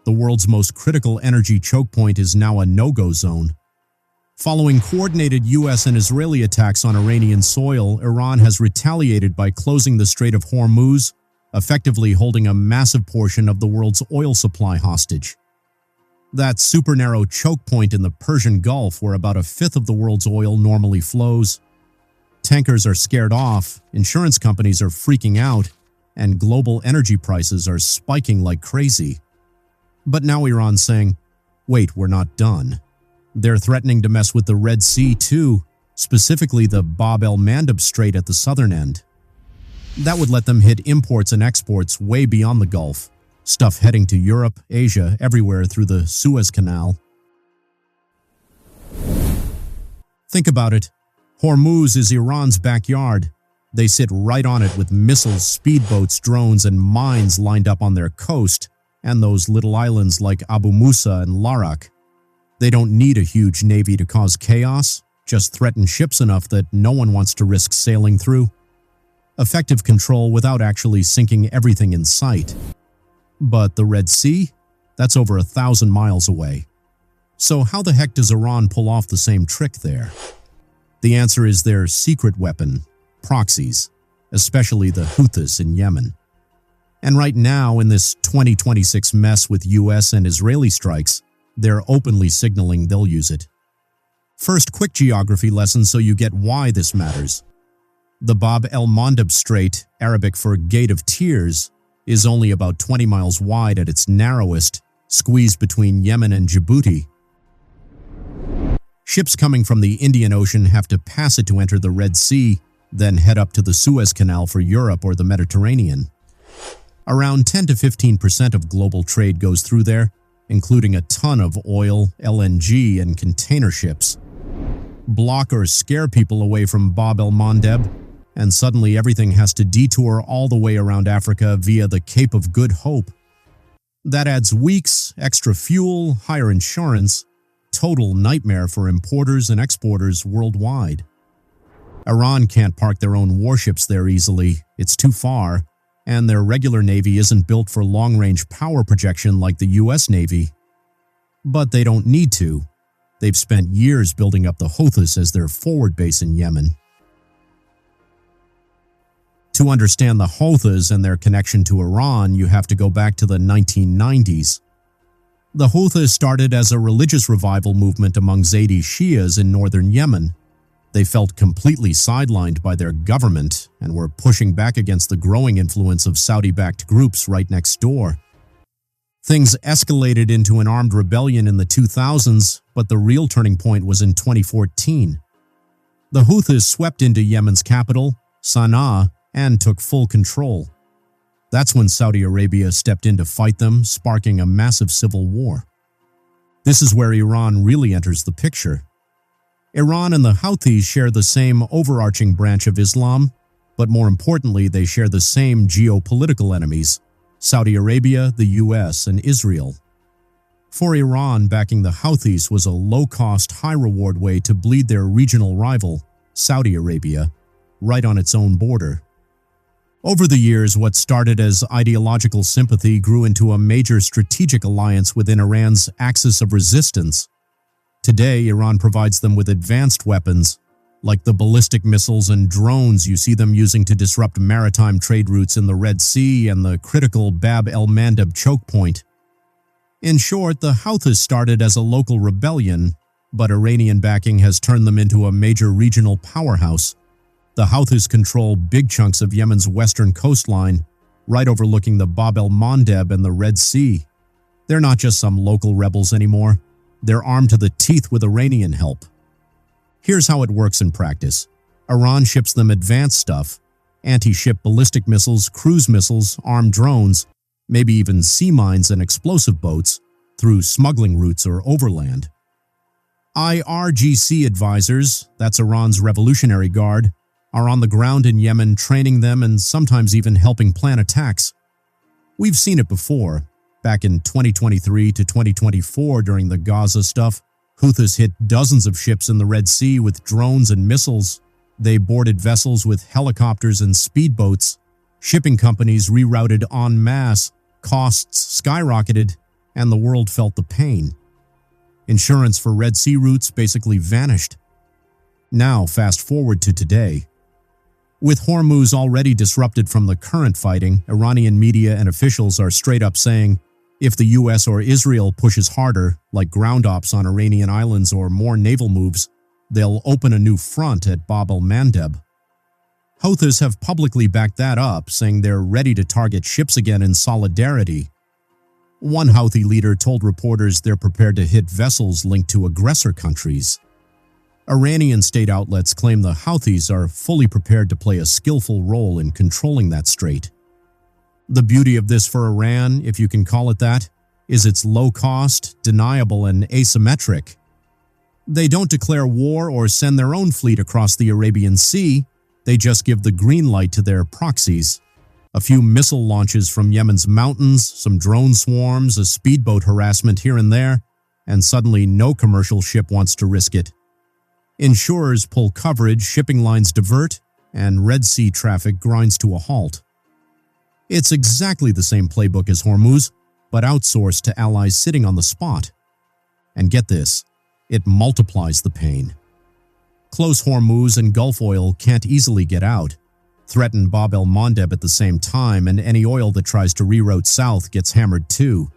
The world's most critical energy choke point is now a no-go zone. Following coordinated U.S. and Israeli attacks on Iranian soil, Iran has retaliated by closing the Strait of Hormuz, effectively holding a massive portion of the world's oil supply hostage. That super narrow choke point in the Persian Gulf, where about a fifth of the world's oil normally flows. Tankers are scared off, insurance companies are freaking out, and global energy prices are spiking like crazy. But now Iran's saying, wait, we're not done. They're threatening to mess with the Red Sea too, specifically the Bab el-Mandeb Strait at the southern end. That would let them hit imports and exports way beyond the Gulf, stuff heading to Europe, Asia, everywhere through the Suez Canal. Think about it. Hormuz is Iran's backyard. They sit right on it with missiles, speedboats, drones, and mines lined up on their coast, and those little islands like Abu Musa and Larak. They don't need a huge navy to cause chaos, just threaten ships enough that no one wants to risk sailing through. Effective control without actually sinking everything in sight. But the Red Sea? That's over 1,000 miles away. So how the heck does Iran pull off the same trick there? The answer is their secret weapon, proxies, especially the Houthis in Yemen. And right now, in this 2026 mess with US and Israeli strikes, they're openly signaling they'll use it. First, quick geography lesson so you get why this matters. The Bab el-Mandeb Strait, Arabic for Gate of Tears, is only about 20 miles wide at its narrowest, squeezed between Yemen and Djibouti. Ships coming from the Indian Ocean have to pass it to enter the Red Sea, then head up to the Suez Canal for Europe or the Mediterranean. Around 10 to 15% of global trade goes through there, including a ton of oil, LNG, and container ships. Block or scare people away from Bab el-Mandeb, and suddenly everything has to detour all the way around Africa via the Cape of Good Hope. That adds weeks, extra fuel, higher insurance, total nightmare for importers and exporters worldwide. Iran can't park their own warships there easily, it's too far, and their regular navy isn't built for long-range power projection like the US Navy. But they don't need to. They've spent years building up the Houthis as their forward base in Yemen. To understand the Houthis and their connection to Iran, you have to go back to the 1990s. The Houthis started as a religious revival movement among Zaydi Shias in northern Yemen. They felt completely sidelined by their government and were pushing back against the growing influence of Saudi-backed groups right next door. Things escalated into an armed rebellion in the 2000s, but the real turning point was in 2014. The Houthis swept into Yemen's capital, Sana'a, and took full control. That's when Saudi Arabia stepped in to fight them, sparking a massive civil war. This is where Iran really enters the picture. Iran and the Houthis share the same overarching branch of Islam, but more importantly, they share the same geopolitical enemies, Saudi Arabia, the US, and Israel. For Iran, backing the Houthis was a low-cost, high-reward way to bleed their regional rival, Saudi Arabia, right on its own border. Over the years, what started as ideological sympathy grew into a major strategic alliance within Iran's axis of resistance. Today, Iran provides them with advanced weapons, like the ballistic missiles and drones you see them using to disrupt maritime trade routes in the Red Sea and the critical Bab el-Mandeb choke point. In short, the Houthis started as a local rebellion, but Iranian backing has turned them into a major regional powerhouse. The Houthis control big chunks of Yemen's western coastline, right overlooking the Bab el-Mandeb and the Red Sea. They're not just some local rebels anymore. They're armed to the teeth with Iranian help. Here's how it works in practice. Iran ships them advanced stuff, anti-ship ballistic missiles, cruise missiles, armed drones, maybe even sea mines and explosive boats, through smuggling routes or overland. IRGC advisors, that's Iran's Revolutionary Guard, are on the ground in Yemen training them and sometimes even helping plan attacks. We've seen it before. Back in 2023 to 2024 during the Gaza stuff, Houthis hit dozens of ships in the Red Sea with drones and missiles. They boarded vessels with helicopters and speedboats. Shipping companies rerouted en masse. Costs skyrocketed. and the world felt the pain. Insurance for Red Sea routes basically vanished. Now, fast forward to today. With Hormuz already disrupted from the current fighting, Iranian media and officials are straight up saying, if the US or Israel pushes harder, like ground ops on Iranian islands or more naval moves, they'll open a new front at Bab el-Mandeb. Houthis have publicly backed that up, saying they're ready to target ships again in solidarity. One Houthi leader told reporters they're prepared to hit vessels linked to aggressor countries. Iranian state outlets claim the Houthis are fully prepared to play a skillful role in controlling that strait. The beauty of this for Iran, if you can call it that, is its low cost, deniable, and asymmetric. They don't declare war or send their own fleet across the Arabian Sea, they just give the green light to their proxies. A few missile launches from Yemen's mountains, some drone swarms, a speedboat harassment here and there, and suddenly no commercial ship wants to risk it. Insurers pull coverage, shipping lines divert, and Red Sea traffic grinds to a halt. It's exactly the same playbook as Hormuz, but outsourced to allies sitting on the spot. And get this, it multiplies the pain. Close Hormuz and Gulf oil can't easily get out. Threaten Bab el-Mandeb at the same time, and any oil that tries to reroute south gets hammered too.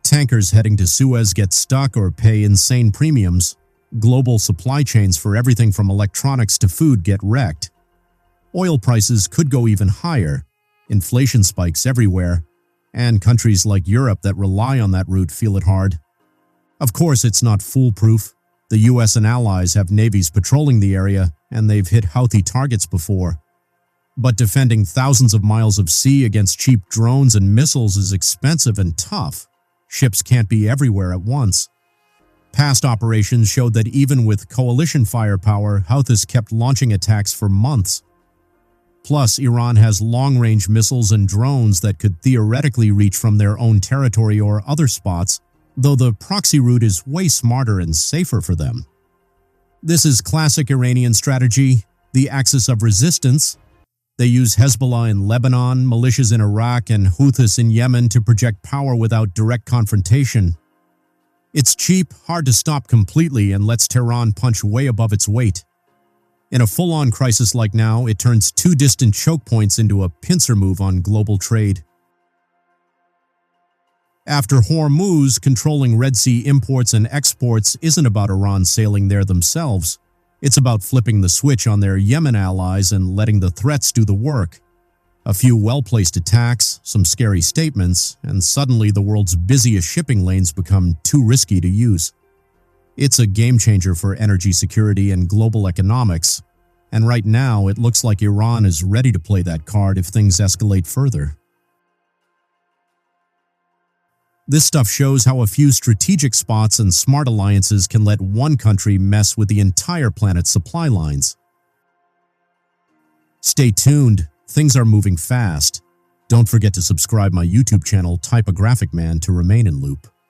Tankers heading to Suez get stuck or pay insane premiums. Global supply chains for everything from electronics to food get wrecked. Oil prices could go even higher. Inflation spikes everywhere, and countries like Europe that rely on that route feel it hard. Of course, it's not foolproof. The US and allies have navies patrolling the area, and they've hit Houthi targets before. But defending thousands of miles of sea against cheap drones and missiles is expensive and tough. Ships can't be everywhere at once. Past operations showed that even with coalition firepower, Houthis kept launching attacks for months. Plus, Iran has long-range missiles and drones that could theoretically reach from their own territory or other spots, though the proxy route is way smarter and safer for them. This is classic Iranian strategy, the axis of resistance. They use Hezbollah in Lebanon, militias in Iraq, and Houthis in Yemen to project power without direct confrontation. It's cheap, hard to stop completely, and lets Tehran punch way above its weight. In a full-on crisis like now, it turns two distant choke points into a pincer move on global trade. After Hormuz, controlling Red Sea imports and exports isn't about Iran sailing there themselves. It's about flipping the switch on their Yemen allies and letting the threats do the work. A few well-placed attacks, some scary statements, and suddenly the world's busiest shipping lanes become too risky to use. It's a game-changer for energy security and global economics, and right now it looks like Iran is ready to play that card if things escalate further. This stuff shows how a few strategic spots and smart alliances can let one country mess with the entire planet's supply lines. Stay tuned, things are moving fast. Don't forget to subscribe my YouTube channel Typographic Man to remain in loop.